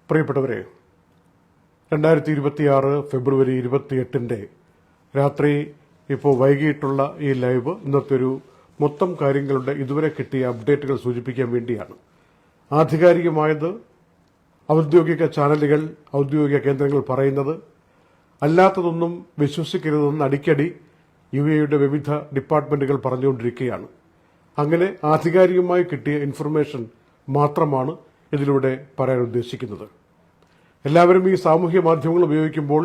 പ്രിയപ്പെട്ടവരെ, 2026 ഫെബ്രുവരി 28 രാത്രി ഇപ്പോൾ വൈകിട്ടുള്ള ഈ ലൈവ് ഇന്നത്തെ ഒരു മൊത്തം കാര്യങ്ങളുടെ ഇതുവരെ കിട്ടിയ അപ്ഡേറ്റുകൾ സൂചിപ്പിക്കാൻ വേണ്ടിയാണ്. ആധികാരികമായത് ഔദ്യോഗിക ചാനലുകൾ, ഔദ്യോഗിക കേന്ദ്രങ്ങൾ പറയുന്നത്, അല്ലാത്തതൊന്നും വിശ്വസിക്കരുതെന്ന് അടിക്കടി യുഎഇയുടെ വിവിധ ഡിപ്പാർട്ട്മെന്റുകൾ പറഞ്ഞുകൊണ്ടിരിക്കുകയാണ്. അങ്ങനെ ആധികാരികമായി കിട്ടിയ ഇൻഫർമേഷൻ മാത്രമാണ് ഇതിലൂടെ പറയാൻ ഉദ്ദേശിക്കുന്നത്. എല്ലാവരും ഈ സാമൂഹ്യ മാധ്യമങ്ങൾ ഉപയോഗിക്കുമ്പോൾ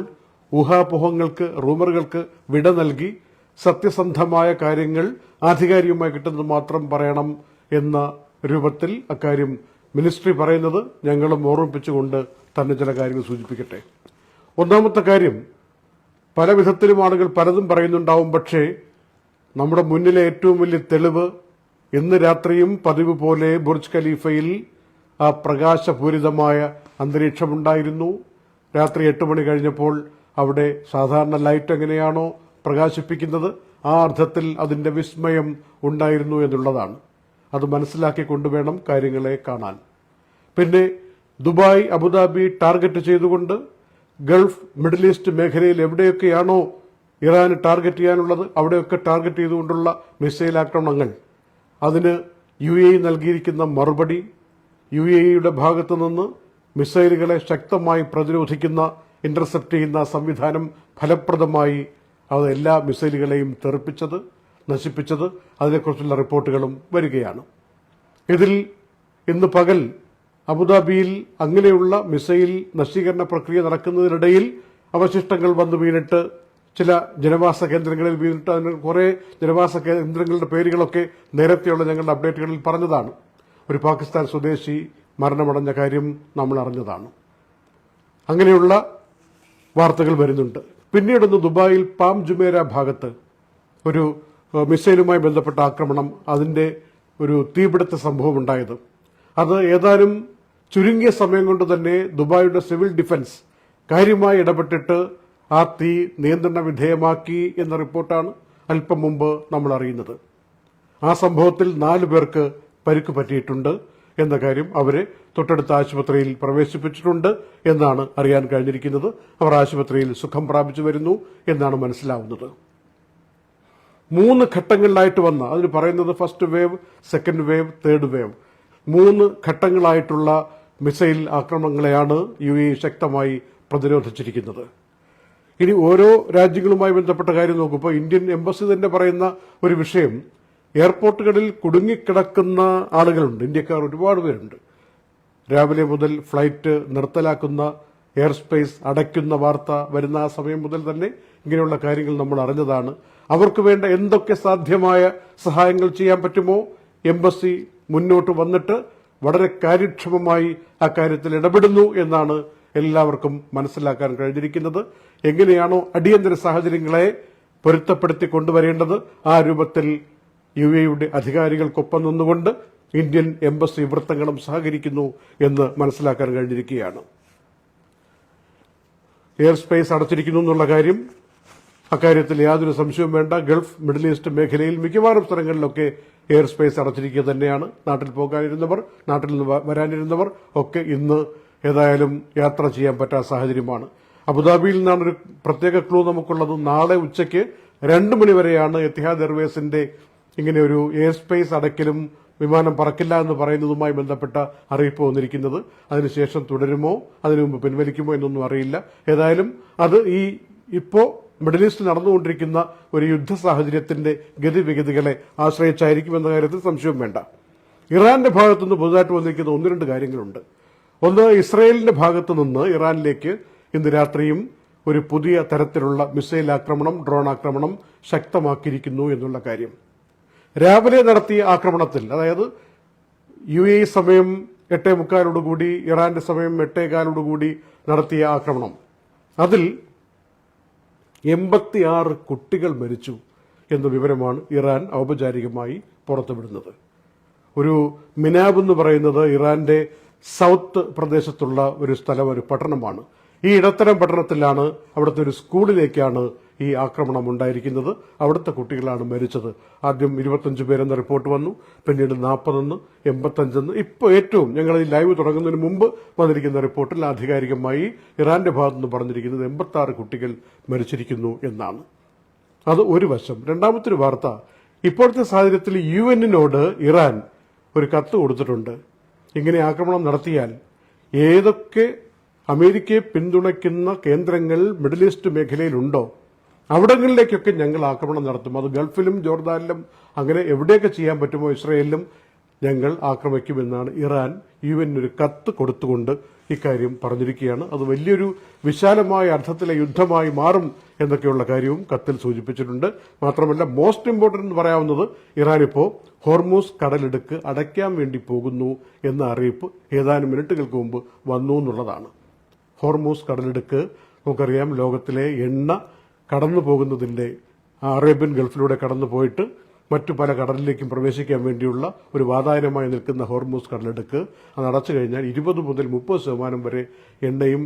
ഊഹാപോഹങ്ങൾക്ക്, റൂമറുകൾക്ക് വിട നൽകി സത്യസന്ധമായ കാര്യങ്ങൾ ആധികാരികമായി കിട്ടുന്നത് മാത്രം പറയണം എന്ന രൂപത്തിൽ അക്കാര്യം മിനിസ്ട്രി പറയുന്നത് ഞങ്ങളും ഓർമ്മിപ്പിച്ചുകൊണ്ട് തന്നെ ചില കാര്യങ്ങൾ സൂചിപ്പിക്കട്ടെ. ഒന്നാമത്തെ കാര്യം, പല വിധത്തിലും ആളുകൾ പലതും പറയുന്നുണ്ടാവും. പക്ഷേ നമ്മുടെ മുന്നിലെ ഏറ്റവും വലിയ തെളിവ്, ഇന്ന് രാത്രിയും പതിവ് പോലെ ബുർജ് ഖലീഫയിൽ ആ പ്രകാശപൂരിതമായ അന്തരീക്ഷമുണ്ടായിരുന്നു. രാത്രി 8 മണി കഴിഞ്ഞപ്പോൾ അവിടെ സാധാരണ ലൈറ്റ് എങ്ങനെയാണോ പ്രകാശിപ്പിക്കുന്നത്, ആ അർത്ഥത്തിൽ അതിന്റെ വിസ്മയം ഉണ്ടായിരുന്നു എന്നുള്ളതാണ്. അത് മനസ്സിലാക്കി കൊണ്ടുവേണം കാര്യങ്ങളെ കാണാൻ. പിന്നെ ദുബായ്, അബുദാബി ടാർഗറ്റ് ചെയ്തുകൊണ്ട് ഗൾഫ്, മിഡിൽ ഈസ്റ്റ് മേഖലയിൽ എവിടെയൊക്കെയാണോ ഇറാന് ടാർഗറ്റ് ചെയ്യാനുള്ളത് അവിടെയൊക്കെ ടാർഗറ്റ് ചെയ്തുകൊണ്ടുള്ള മിസൈൽ ആക്രമണങ്ങൾ, അതിന് യുഎഇ നൽകിയിരിക്കുന്ന മറുപടി, യുഎഇയുടെ ഭാഗത്തു നിന്ന് മിസൈലുകളെ ശക്തമായി പ്രതിരോധിക്കുന്ന, ഇന്റർസെപ്റ്റ് ചെയ്യുന്ന സംവിധാനം ഫലപ്രദമായി അത് എല്ലാ മിസൈലുകളെയും തെറിപ്പിച്ചത്, നശിപ്പിച്ചത്, അതിനെക്കുറിച്ചുള്ള റിപ്പോർട്ടുകളും വരികയാണ്. ഇതിൽ ഇന്ന് പകൽ അബുദാബിയിൽ അങ്ങനെയുള്ള മിസൈൽ നശീകരണ പ്രക്രിയ നടക്കുന്നതിനിടയിൽ അവശിഷ്ടങ്ങൾ വന്നു വീണിട്ട് ചില ജനവാസ കേന്ദ്രങ്ങളിൽ വീണിട്ട്, അതിന് കുറേ ജനവാസ കേന്ദ്രങ്ങളുടെ പേരുകളൊക്കെ നേരത്തെയുള്ള ഞങ്ങളുടെ അപ്ഡേറ്റുകളിൽ പറഞ്ഞതാണ്. ഒരു പാകിസ്ഥാൻ സ്വദേശി മരണമടഞ്ഞ കാര്യം നമ്മൾ അറിഞ്ഞതാണ്. അങ്ങനെയുള്ള വാർത്തകൾ വരുന്നുണ്ട്. പിന്നീടൊന്ന് ദുബായിൽ പാം ജുമേര ഭാഗത്ത് ഒരു മിസൈലുമായി ബന്ധപ്പെട്ട ആക്രമണം, അതിന്റെ ഒരു തീപിടുത്ത സംഭവം ഉണ്ടായത്. അത് ഏതാനും ചുരുങ്ങിയ സമയം കൊണ്ട് തന്നെ ദുബായിയുടെ സിവിൽ ഡിഫൻസ് കാര്യമായി ഇടപെട്ടിട്ട് ആ തീ നിയന്ത്രണ വിധേയമാക്കി എന്ന റിപ്പോർട്ടാണ് അല്പം മുമ്പ് നമ്മൾ അറിയുന്നത്. ആ സംഭവത്തിൽ 4 പേർക്ക് പരിക്ക് പറ്റിയിട്ടുണ്ട് എന്ന കാര്യം, അവരെ തൊട്ടടുത്ത ആശുപത്രിയിൽ പ്രവേശിപ്പിച്ചിട്ടുണ്ട് എന്നാണ് അറിയാൻ കഴിഞ്ഞിരിക്കുന്നത്. അവർ ആശുപത്രിയിൽ സുഖം പ്രാപിച്ചു വരുന്നു എന്നാണ് മനസ്സിലാവുന്നത്. 3 ഘട്ടങ്ങളിലായിട്ട് വന്ന, അതിന് പറയുന്നത് first wave, second wave, third wave, 3 ഘട്ടങ്ങളായിട്ടുള്ള മിസൈൽ ആക്രമണങ്ങളെയാണ് യുഎഇ ശക്തമായി പ്രതിരോധിച്ചിരിക്കുന്നത്. ഇനി ഓരോ രാജ്യങ്ങളുമായി ബന്ധപ്പെട്ട കാര്യം നോക്കുമ്പോൾ ഇന്ത്യൻ എംബസി തന്നെ പറയുന്ന ഒരു വിഷയം, എയർപോർട്ടുകളിൽ കുടുങ്ങിക്കിടക്കുന്ന ആളുകളുണ്ട്, ഇന്ത്യക്കാർ ഒരുപാട് പേരുണ്ട്. രാവിലെ മുതൽ ഫ്ലൈറ്റ് നിർത്തലാക്കുന്ന, എയർ സ്പേസ് അടയ്ക്കുന്ന വാർത്ത വരുന്ന ആ സമയം മുതൽ തന്നെ ഇങ്ങനെയുള്ള കാര്യങ്ങൾ നമ്മൾ അറിഞ്ഞതാണ്. അവർക്ക് വേണ്ട എന്തൊക്കെ സാധ്യമായ സഹായങ്ങൾ ചെയ്യാൻ പറ്റുമോ എംബസി മുന്നോട്ട് വന്നിട്ട് വളരെ കാര്യക്ഷമമായി ആ കാര്യത്തിൽ ഇടപെടുന്നു എന്നാണ് എല്ലാവർക്കും മനസ്സിലാക്കാൻ കഴിഞ്ഞിരിക്കുന്നത്. എങ്ങനെയാണോ അടിയന്തര സാഹചര്യങ്ങളെ പൊരുത്തപ്പെടുത്തി കൊണ്ടുവരേണ്ടത്, ആ രൂപത്തിൽ യുഎഇയുടെ അധികാരികൾക്കൊപ്പം നിന്നുകൊണ്ട് ഇന്ത്യൻ എംബസി വൃത്തങ്ങളും സഹകരിക്കുന്നു എന്ന് മനസ്സിലാക്കാൻ കഴിഞ്ഞിരിക്കുകയാണ്. എയർ സ്പേസ് അടച്ചിരിക്കുന്നു എന്നുള്ള കാര്യം, അക്കാര്യത്തിൽ യാതൊരു സംശയവും വേണ്ട. ഗൾഫ്, മിഡിൽ ഈസ്റ്റ് മേഖലയിൽ മിക്കവാറും സ്ഥലങ്ങളിലൊക്കെ എയർ സ്പേസ് അടച്ചിരിക്കുക തന്നെയാണ്. നാട്ടിൽ പോകാനിരുന്നവർ, നാട്ടിൽ നിന്ന് വരാനിരുന്നവർ ഒക്കെ ഇന്ന് ഏതായാലും യാത്ര ചെയ്യാൻ പറ്റാത്ത സാഹചര്യമാണ്. അബുദാബിയിൽ നിന്നാണ് ഒരു പ്രത്യേക ക്ലൂ നമുക്കുള്ളത്. നാളെ ഉച്ചയ്ക്ക് 2 മണി വരെയാണ് എത്തിഹാദ് എയർവേസിന്റെ ഇങ്ങനെ ഒരു എയർ സ്പേസ് അടയ്ക്കലും വിമാനം പറക്കില്ല എന്ന് പറയുന്നതുമായി ബന്ധപ്പെട്ട അറിയിപ്പ് വന്നിരിക്കുന്നത്. അതിനുശേഷം തുടരുമോ, അതിനു മുമ്പ് പിൻവലിക്കുമോ എന്നൊന്നും അറിയില്ല. ഏതായാലും അത് ഇപ്പോ മിഡിൽ ഈസ്റ്റ് നടന്നുകൊണ്ടിരിക്കുന്ന ഒരു യുദ്ധ സാഹചര്യത്തിന്റെ ഗതിവിഗതികളെ ആശ്രയിച്ചായിരിക്കുമെന്ന കാര്യത്തിൽ സംശയവും വേണ്ട. ഇറാന്റെ ഭാഗത്തുനിന്ന് പുതുതായിട്ട് വന്നിരിക്കുന്ന 1-2 കാര്യങ്ങളുണ്ട്. ഒന്ന്, ഇസ്രയേലിന്റെ ഭാഗത്തു നിന്ന് ഇറാനിലേക്ക് ഇന്ന് രാത്രിയും ഒരു പുതിയ തരത്തിലുള്ള മിസൈൽ ആക്രമണം, ഡ്രോൺ ആക്രമണം ശക്തമാക്കിയിരിക്കുന്നു എന്നുള്ള കാര്യം. രാവിലെ നടത്തിയ ആക്രമണത്തിൽ, അതായത് യുഎഇ സമയം 8:45 ഇറാന്റെ സമയം 8:15 നടത്തിയ ആക്രമണം, അതിൽ 86 കുട്ടികൾ മരിച്ചു എന്ന വിവരമാണ് ഇറാൻ ഔപചാരികമായി പുറത്തുവിടുന്നത്. ഒരു മിനാബ് എന്ന് പറയുന്നത് ഇറാന്റെ സൗത്ത് പ്രദേശത്തുള്ള ഒരു സ്ഥലം, ഒരു പട്ടണമാണ്. ഈ ഇടത്തരം പട്ടണത്തിലാണ്, അവിടുത്തെ ഒരു സ്കൂളിലേക്കാണ് ഈ ആക്രമണം ഉണ്ടായിരിക്കുന്നത്. അവിടുത്തെ കുട്ടികളാണ് മരിച്ചത്. ആദ്യം 25 പേരെന്ന റിപ്പോർട്ട് വന്നു, പിന്നീട് 40, 85. ഇപ്പോൾ ഏറ്റവും ഞങ്ങൾ ഈ ലൈവ് തുടങ്ങുന്നതിന് മുമ്പ് വന്നിരിക്കുന്ന റിപ്പോർട്ടിൽ ആധികാരികമായി ഇറാന്റെ ഭാഗത്തുനിന്ന് പറഞ്ഞിരിക്കുന്നത് 86 കുട്ടികൾ മരിച്ചിരിക്കുന്നു എന്നാണ്. അത് ഒരു വശം. രണ്ടാമത്തെ വാർത്ത, ഇപ്പോഴത്തെ സാഹചര്യത്തിൽ UN-നോട് ഇറാൻ ഒരു കത്ത് കൊടുത്തിട്ടുണ്ട്. ഇങ്ങനെ ആക്രമണം നടത്തിയാൽ ഏതൊക്കെ അമേരിക്കയെ പിന്തുണയ്ക്കുന്ന കേന്ദ്രങ്ങൾ മിഡിൽ ഈസ്റ്റ് മേഖലയിലുണ്ടോ അവിടങ്ങളിലേക്കൊക്കെ ഞങ്ങൾ ആക്രമണം നടത്തും. അത് ഗൾഫിലും ജോർദാനിലും അങ്ങനെ എവിടെയൊക്കെ ചെയ്യാൻ പറ്റുമോ ഇസ്രയേലിലും ഞങ്ങൾ ആക്രമിക്കുമെന്നാണ് ഇറാൻ UN-നൊരു കത്ത് കൊടുത്തുകൊണ്ട് ഇക്കാര്യം പറഞ്ഞിരിക്കുകയാണ്. അത് വലിയൊരു വിശാലമായ അർത്ഥത്തിലെ യുദ്ധമായി മാറും എന്നൊക്കെയുള്ള കാര്യവും കത്തിൽ സൂചിപ്പിച്ചിട്ടുണ്ട്. മാത്രമല്ല, മോസ്റ്റ് ഇമ്പോർട്ടന്റ് എന്ന് പറയാവുന്നത്, ഇറാൻ ഇപ്പോൾ ഹോർമൂസ് കടലിടുക്ക് അടയ്ക്കാൻ വേണ്ടി പോകുന്നു എന്ന അറിയിപ്പ് ഏതാനും മിനിറ്റുകൾക്ക് മുമ്പ് വന്നു എന്നുള്ളതാണ്. ഹോർമൂസ് കടലിടുക്ക് നമുക്കറിയാം, ലോകത്തിലെ എണ്ണ കടന്നു പോകുന്നതിന്റെ അറേബ്യൻ ഗൾഫിലൂടെ കടന്നു പോയിട്ട് മറ്റു പല കടലിലേക്കും പ്രവേശിക്കാൻ വേണ്ടിയുള്ള ഒരു വാതായനമായി നിൽക്കുന്ന ഹോർമൂസ് കടലെടുക്ക് അത് അടച്ചു കഴിഞ്ഞാൽ 20 മുതൽ 30% വരെ എണ്ണയും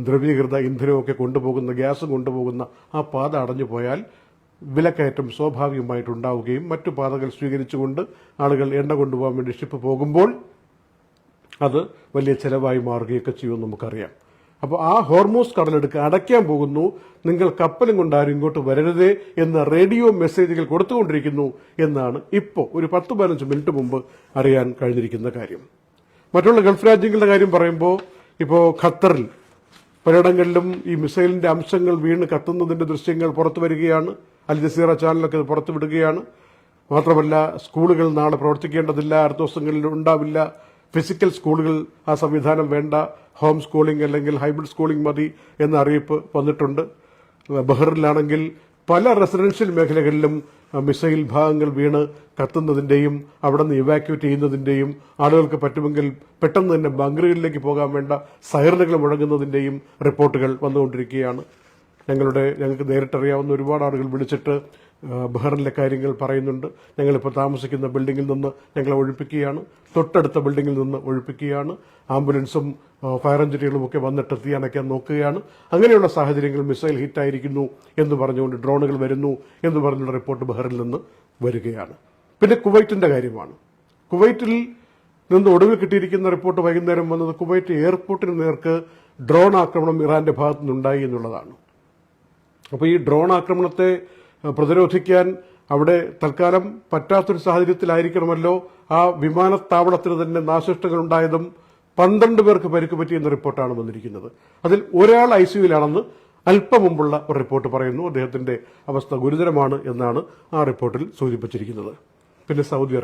ദ്രവീകൃത ഇന്ധനവും ഒക്കെ കൊണ്ടുപോകുന്ന, ഗ്യാസും കൊണ്ടുപോകുന്ന ആ പാത അടഞ്ഞു പോയാൽ വിലക്കയറ്റം സ്വാഭാവികമായിട്ടുണ്ടാവുകയും മറ്റു പാതകൾ സ്വീകരിച്ചുകൊണ്ട് ആളുകൾ എണ്ണ കൊണ്ടുപോകാൻ വേണ്ടി ഷിപ്പ് പോകുമ്പോൾ അത് വലിയ ചെലവായി മാറുകയൊക്കെ ചെയ്യുമെന്ന് നമുക്കറിയാം. അപ്പോൾ ആ ഹോർമൂസ് കടലെടുക്ക് അടയ്ക്കാൻ പോകുന്നു, നിങ്ങൾ കപ്പലും കൊണ്ടാരും ഇങ്ങോട്ട് വരരുതേ എന്ന റേഡിയോ മെസ്സേജുകൾ കൊടുത്തുകൊണ്ടിരിക്കുന്നു എന്നാണ് ഇപ്പോൾ ഒരു 10-15 മിനിറ്റ് മുമ്പ് അറിയാൻ കഴിഞ്ഞിരിക്കുന്ന കാര്യം. മറ്റുള്ള ഗൾഫ് രാജ്യങ്ങളുടെ കാര്യം പറയുമ്പോൾ, ഇപ്പോൾ ഖത്തറിൽ പലയിടങ്ങളിലും ഈ മിസൈലിന്റെ അംശങ്ങൾ വീണ് കത്തുന്നതിന്റെ ദൃശ്യങ്ങൾ പുറത്തു വരികയാണ്. അൽ ജസീറ ചാനലൊക്കെ പുറത്തുവിടുകയാണ്. മാത്രമല്ല, സ്കൂളുകൾ നാളെ പ്രവർത്തിക്കേണ്ടതില്ല, അടുത്ത ദിവസങ്ങളിൽ ഉണ്ടാവില്ല, ഫിസിക്കൽ സ്കൂളുകൾ ആ സംവിധാനം വേണ്ട, ഹോം സ്കൂളിംഗ് അല്ലെങ്കിൽ ഹൈബ്രിഡ് സ്കൂളിംഗ് മതി എന്ന അറിയിപ്പ് വന്നിട്ടുണ്ട്. ബഹ്റിനിലാണെങ്കിൽ പല റെസിഡൻഷ്യൽ മേഖലകളിലും മിസൈൽ ഭാഗങ്ങൾ വീണ് കത്തുന്നതിന്റെയും അവിടെ നിന്ന് ഇവാക്യുവേറ്റ് ചെയ്യുന്നതിന്റെയും ആളുകൾക്ക് പറ്റുമെങ്കിൽ പെട്ടെന്ന് തന്നെ ബങ്കറുകളിലേക്ക് പോകാൻ വേണ്ട സൈറനുകൾ മുഴങ്ങുന്നതിന്റെയും റിപ്പോർട്ടുകൾ വന്നുകൊണ്ടിരിക്കുകയാണ്. ഞങ്ങൾക്ക് നേരിട്ടറിയാവുന്ന ഒരുപാട് ആളുകൾ വിളിച്ചിട്ട് ബഹ്റിനിലെ കാര്യങ്ങൾ പറയുന്നുണ്ട്. ഞങ്ങളിപ്പോൾ താമസിക്കുന്ന ബിൽഡിങ്ങിൽ നിന്ന് ഞങ്ങളെ ഒഴിപ്പിക്കുകയാണ്, തൊട്ടടുത്ത ബിൽഡിങ്ങിൽ നിന്ന് ഒഴിപ്പിക്കുകയാണ്, ആംബുലൻസും ഫയർ എഞ്ചിനുകളും ഒക്കെ വന്നിട്ട് തീ അണയ്ക്കാൻ നോക്കുകയാണ്. അങ്ങനെയുള്ള സാഹചര്യങ്ങൾ മിസൈൽ ഹിറ്റായിരിക്കുന്നു എന്ന് പറഞ്ഞുകൊണ്ട് ഡ്രോണുകൾ വരുന്നു എന്ന് പറഞ്ഞുള്ള റിപ്പോർട്ട് ബഹ്റിനിൽ നിന്ന് വരികയാണ്. പിന്നെ കുവൈറ്റിന്റെ കാര്യമാണ്. കുവൈറ്റിൽ നിന്ന് ഒടുവിൽ കിട്ടിയിരിക്കുന്ന റിപ്പോർട്ട് വൈകുന്നേരം വന്നത് കുവൈറ്റ് എയർപോർട്ടിന് നേർക്ക് ഡ്രോൺ ആക്രമണം ഇറാന്റെ ഭാഗത്തുനിന്നുണ്ടായി എന്നുള്ളതാണ്. അപ്പോൾ ഈ ഡ്രോൺ ആക്രമണത്തെ പ്രതിരോധിക്കാൻ അവിടെ തൽക്കാലം പറ്റാത്തൊരു സാഹചര്യത്തിലായിരിക്കണമല്ലോ ആ വിമാനത്താവളത്തിന് തന്നെ നാശനഷ്ടങ്ങൾ ഉണ്ടായതും 12 പേർക്ക് പരിക്ക് പറ്റിയെന്ന റിപ്പോർട്ടാണ് വന്നിരിക്കുന്നത്. അതിൽ ഒരാൾ ICUവിലാണെന്ന് അല്പം മുമ്പുള്ള ഒരു റിപ്പോർട്ട് പറയുന്നു. അദ്ദേഹത്തിന്റെ അവസ്ഥ ഗുരുതരമാണ് എന്നാണ് ആ റിപ്പോർട്ടിൽ സൂചിപ്പിച്ചിരിക്കുന്നത്. പിന്നെ സൗദി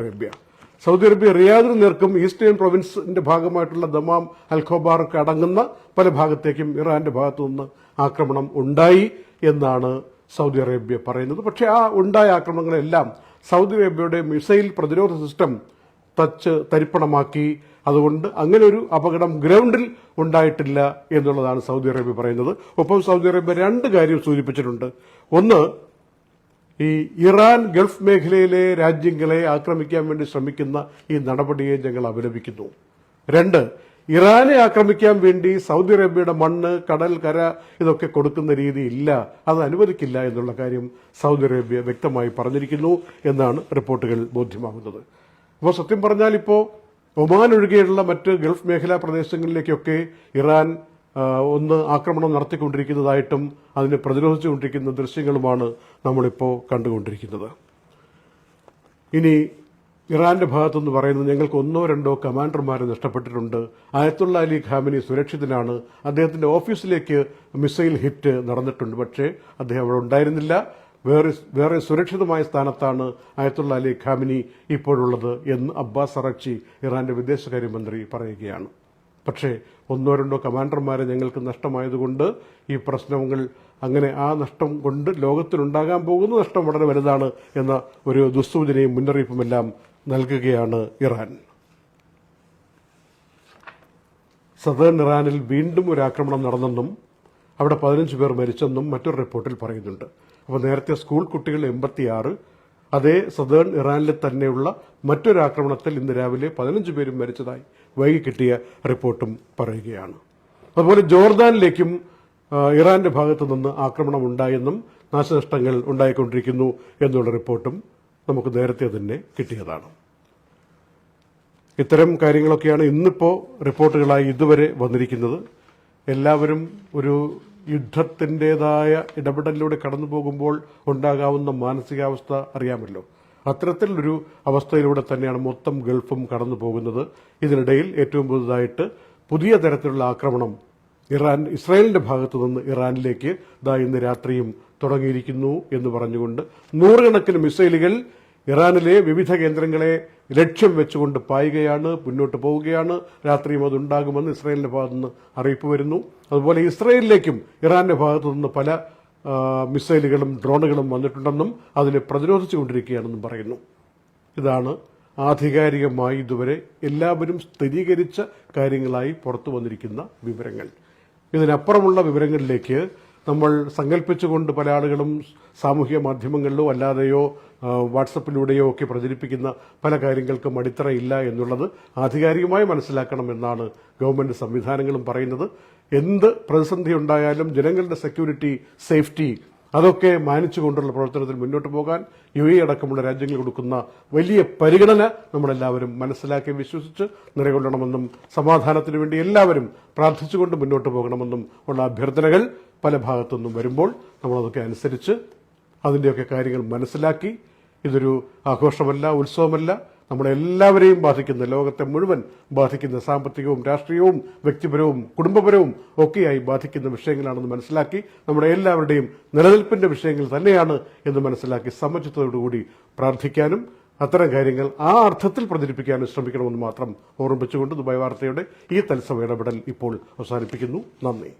അറേബ്യ റിയാദിന് നേർക്കും ഈസ്റ്റേൺ പ്രൊവിൻസിന്റെ ഭാഗമായിട്ടുള്ള ദമാം, അൽഖോബാർ ഒക്കെ അടങ്ങുന്ന പല ഭാഗത്തേക്കും ഇറാന്റെ ഭാഗത്തുനിന്ന് ആക്രമണം ഉണ്ടായി എന്നാണ് സൗദി അറേബ്യ പറയുന്നത്. പക്ഷേ ആ ഉണ്ടായ ആക്രമണങ്ങളെല്ലാം സൗദി അറേബ്യയുടെ മിസൈൽ പ്രതിരോധ സിസ്റ്റം തരിപ്പണമാക്കി. അതുകൊണ്ട് അങ്ങനെ ഒരു അപകടം ഗ്രൗണ്ടിൽ ഉണ്ടായിട്ടില്ല എന്നുള്ളതാണ് സൗദി അറേബ്യ പറയുന്നത്. ഒപ്പം സൗദി അറേബ്യ 2 കാര്യം സൂചിപ്പിച്ചിട്ടുണ്ട്. ഒന്ന്, ഈ ഇറാൻ ഗൾഫ് മേഖലയിലെ രാജ്യങ്ങളെ ആക്രമിക്കാൻ വേണ്ടി ശ്രമിക്കുന്ന ഈ നടപടിയെ ഞങ്ങൾ അപലപിക്കുന്നു. 2, ഇറാനെ ആക്രമിക്കാൻ വേണ്ടി സൗദി അറേബ്യയുടെ മണ്ണ്, കടൽ, കര ഇതൊക്കെ കൊടുക്കുന്ന രീതി ഇല്ല, അത് അനുവദിക്കില്ല എന്നുള്ള കാര്യം സൗദി അറേബ്യ വ്യക്തമായി പറഞ്ഞിരിക്കുന്നു എന്നാണ് റിപ്പോർട്ടുകൾ ബോധ്യമാകുന്നത്. അപ്പോൾ സത്യം പറഞ്ഞാൽ ഇപ്പോൾ ഒമാൻ ഒഴികെയുള്ള മറ്റ് ഗൾഫ് മേഖലാ പ്രദേശങ്ങളിലേക്കൊക്കെ ഇറാൻ ആക്രമണം നടത്തിക്കൊണ്ടിരിക്കുന്നതായിട്ടും അതിനെ പ്രതിരോധിച്ചുകൊണ്ടിരിക്കുന്ന ദൃശ്യങ്ങളുമാണ് നമ്മളിപ്പോൾ കണ്ടുകൊണ്ടിരിക്കുന്നത്. ഇനി ഇറാന്റെ ഭാഗത്തുനിന്ന് പറയുന്നത്, ഞങ്ങൾക്ക് 1-2 കമാൻഡർമാരെ നഷ്ടപ്പെട്ടിട്ടുണ്ട്, അയത്തുള്ള അലി ഖാമിനി സുരക്ഷിതനാണ്, അദ്ദേഹത്തിന്റെ ഓഫീസിലേക്ക് മിസൈൽ ഹിറ്റ് നടന്നിട്ടുണ്ട്, പക്ഷേ അദ്ദേഹം അവിടെ ഉണ്ടായിരുന്നില്ല, വേറെ സുരക്ഷിതമായ സ്ഥാനത്താണ് അയത്തുള്ള അലി ഖാമിനി ഇപ്പോഴുള്ളത് എന്ന് അബ്ബാസ് അറക്ചി, ഇറാന്റെ വിദേശകാര്യമന്ത്രി പറയുകയാണ്. പക്ഷേ 1-2 കമാൻഡർമാരെ ഞങ്ങൾക്ക് നഷ്ടമായതുകൊണ്ട് ഈ പ്രശ്നങ്ങൾ അങ്ങനെ ആ നഷ്ടം കൊണ്ട് ലോകത്തിനുണ്ടാകാൻ പോകുന്ന നഷ്ടം വളരെ വലുതാണ് എന്ന ഒരു ദുസ്സൂചനയും മുന്നറിയിപ്പുമെല്ലാം നൽകുകയാണ് ഇറാൻ. സദേൺ ഇറാനിൽ വീണ്ടും ഒരു ആക്രമണം നടന്നെന്നും അവിടെ 15 പേർ മരിച്ചെന്നും മറ്റൊരു റിപ്പോർട്ടിൽ പറയുന്നുണ്ട്. അപ്പോൾ നേരത്തെ സ്കൂൾ കുട്ടികൾ 86, അതേ സദേൺ ഇറാനിൽ തന്നെയുള്ള മറ്റൊരു ആക്രമണത്തിൽ ഇന്ന് രാവിലെ 15 പേരും മരിച്ചതായി വൈകി കിട്ടിയ റിപ്പോർട്ടും പറയുകയാണ്. അതുപോലെ ജോർദാനിലേക്കും ഇറാന്റെ ഭാഗത്തു നിന്ന് ആക്രമണം ഉണ്ടായെന്നും നാശനഷ്ടങ്ങൾ ഉണ്ടായിക്കൊണ്ടിരിക്കുന്നു എന്നുള്ള റിപ്പോർട്ടും നമുക്ക് നേരത്തെ തന്നെ കിട്ടിയതാണ്. ഇത്തരം കാര്യങ്ങളൊക്കെയാണ് ഇന്നിപ്പോൾ റിപ്പോർട്ടുകളായി ഇതുവരെ വന്നിരിക്കുന്നത്. എല്ലാവരും ഒരു യുദ്ധത്തിൻ്റെതായ ഇടപെടലിലൂടെ കടന്നു പോകുമ്പോൾ ഉണ്ടാകാവുന്ന മാനസികാവസ്ഥ അറിയാമല്ലോ. അത്തരത്തിലൊരു അവസ്ഥയിലൂടെ തന്നെയാണ് മൊത്തം ഗൾഫും കടന്നു പോകുന്നത്. ഇതിനിടയിൽ ഏറ്റവും പുതുതായിട്ട് പുതിയ തരത്തിലുള്ള ആക്രമണം ഇസ്രായേലിന്റെ ഭാഗത്തു നിന്ന് ഇറാനിലേക്ക് ഇന്ന് രാത്രിയും തുടങ്ങിയിരിക്കുന്നു എന്ന് പറഞ്ഞുകൊണ്ട് നൂറുകണക്കിന് മിസൈലുകൾ ഇറാനിലെ വിവിധ കേന്ദ്രങ്ങളെ ലക്ഷ്യം വെച്ചുകൊണ്ട് പായുകയാണ്, മുന്നോട്ട് പോവുകയാണ്. രാത്രിയും അതുണ്ടാകുമെന്ന് ഇസ്രായേലിന്റെ ഭാഗത്തു നിന്ന് അറിയിപ്പ് വരുന്നു. അതുപോലെ ഇസ്രായേലിലേക്കും ഇറാന്റെ ഭാഗത്തു നിന്ന് പല മിസൈലുകളും ഡ്രോണുകളും വന്നിട്ടുണ്ടെന്നും അതിനെ പ്രതിരോധിച്ചുകൊണ്ടിരിക്കുകയാണെന്നും പറയുന്നു. ഇതാണ് ആധികാരികമായി ഇതുവരെ എല്ലാവരും സ്ഥിരീകരിച്ച കാര്യങ്ങളായി പുറത്തു വന്നിരിക്കുന്ന വിവരങ്ങൾ. ഇതിനപ്പുറമുള്ള വിവരങ്ങളിലേക്ക് നമ്മൾ സങ്കല്പിച്ചുകൊണ്ട് പല ആളുകളും സാമൂഹിക മാധ്യമങ്ങളിലോ അല്ലാതെയോ വാട്സപ്പിലൂടെയോ ഒക്കെ പ്രചരിപ്പിക്കുന്ന പല കാര്യങ്ങൾക്കും അടിത്തറയില്ല എന്നുള്ളത് ആധികാരികമായി മനസ്സിലാക്കണമെന്നാണ് ഗവൺമെന്റ് സംവിധാനങ്ങളും പറയുന്നത്. എന്ത് പ്രതിസന്ധി ഉണ്ടായാലും ജനങ്ങളുടെ സെക്യൂരിറ്റി, സേഫ്റ്റി അതൊക്കെ മാനിച്ചുകൊണ്ടുള്ള പ്രവർത്തനത്തിൽ മുന്നോട്ട് പോകാൻ UAE അടക്കമുള്ള രാജ്യങ്ങൾ കൊടുക്കുന്ന വലിയ പരിഗണന നമ്മളെല്ലാവരും മനസ്സിലാക്കി വിശ്വസിച്ച് നിലകൊള്ളണമെന്നും സമാധാനത്തിന് വേണ്ടി എല്ലാവരും പ്രാർത്ഥിച്ചുകൊണ്ട് മുന്നോട്ട് പോകണമെന്നും ഉള്ള അഭ്യർത്ഥനകൾ പല ഭാഗത്തുനിന്നും വരുമ്പോൾ നമ്മളതൊക്കെ അനുസരിച്ച് അതിൻ്റെയൊക്കെ കാര്യങ്ങൾ മനസ്സിലാക്കി ഇതൊരു ആഘോഷമല്ല, ഉത്സവമല്ല, നമ്മളെല്ലാവരെയും ബാധിക്കുന്ന, ലോകത്തെ മുഴുവൻ ബാധിക്കുന്ന, സാമ്പത്തികവും രാഷ്ട്രീയവും വ്യക്തിപരവും കുടുംബപരവും ഒക്കെയായി ബാധിക്കുന്ന വിഷയങ്ങളാണെന്ന് മനസ്സിലാക്കി നമ്മുടെ എല്ലാവരുടെയും നിലനിൽപ്പിന്റെ വിഷയങ്ങൾ തന്നെയാണ് എന്ന് മനസ്സിലാക്കി സമചിത്തതയോടുകൂടി പ്രാർത്ഥിക്കാനും അത്തരം കാര്യങ്ങൾ ആ അർത്ഥത്തിൽ പ്രചരിപ്പിക്കാനും ശ്രമിക്കണമെന്ന് മാത്രം ഓർമ്മിപ്പിച്ചുകൊണ്ട് ദുബായ് വാർത്തയുടെ ഈ തത്സമയ ഇടപെടൽ ഇപ്പോൾ അവസാനിപ്പിക്കുന്നു. നന്ദി.